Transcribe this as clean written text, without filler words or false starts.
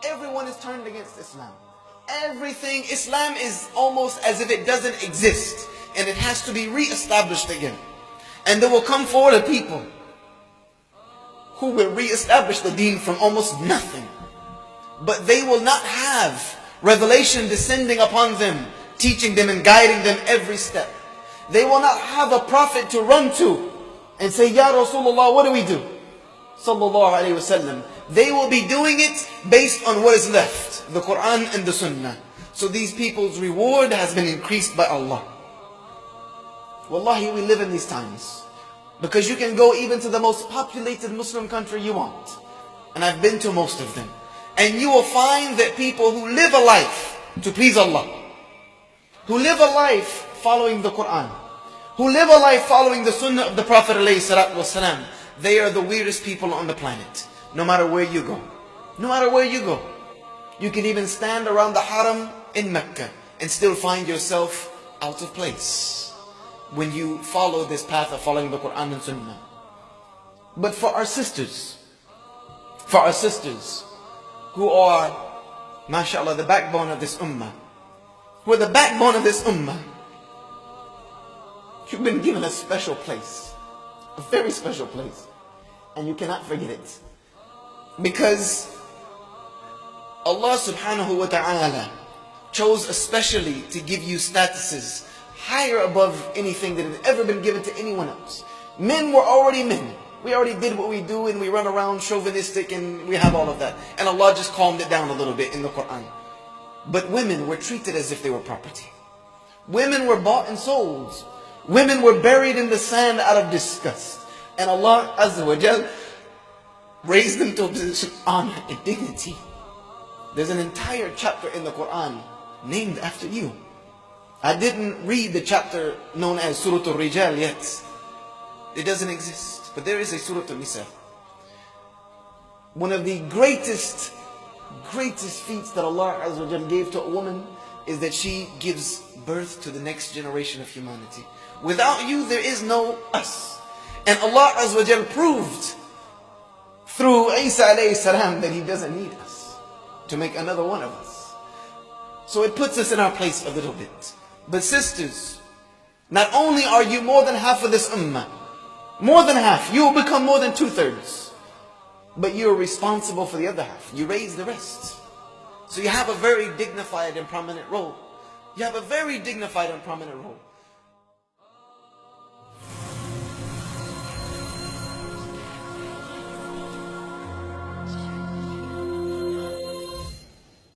everyone is turned against Islam. Everything, Islam is almost as if it doesn't exist, and it has to be re-established again. And there will come forward a people who will re-establish the deen from almost nothing. But they will not have revelation descending upon them, teaching them and guiding them every step. They will not have a prophet to run to and say, Ya Rasulullah, what do we do? Sallallahu Alaihi Wasallam. They will be doing it based on what is left, the Quran and the Sunnah. So these people's reward has been increased by Allah. Wallahi, we live in these times. Because you can go even to the most populated Muslim country you want. And I've been to most of them. And you will find that people who live a life to please Allah, who live a life following the Quran, who live a life following the Sunnah of the Prophet ﷺ, they are the weirdest people on the planet. No matter where you go. No matter where you go. You can even stand around the Haram in Mecca and still find yourself out of place when you follow this path of following the Quran and Sunnah. But for our sisters who are, mashallah, the backbone of this ummah, who are the backbone of this ummah, you've been given a special place, a very special place, and you cannot forget it. Because Allah subhanahu wa ta'ala chose especially to give you statuses higher above anything that had ever been given to anyone else. Men were already men. We already did what we do, and we run around chauvinistic, and we have all of that. And Allah just calmed it down a little bit in the Quran. But women were treated as if they were property. Women were bought and sold. Women were buried in the sand out of disgust. And Allah Azza wa Jal raised them to a position of honor and dignity. There's an entire chapter in the Quran named after you. I didn't read the chapter known as Surah Al-Rijal yet. It doesn't exist. But there is a Surah Al-Nisa. One of the greatest feats that Allah Azza wa Jal gave to a woman is that she gives birth to the next generation of humanity. Without you, there is no us. And Allah Azza wa Jal proved through Isa alayhi salam that He doesn't need us to make another one of us. So it puts us in our place a little bit. But sisters, not only are you more than half of this ummah, more than half, you will become more than 2/3. But you are responsible for the other half. You raise the rest. So you have a very dignified and prominent role. You have a very dignified and prominent role.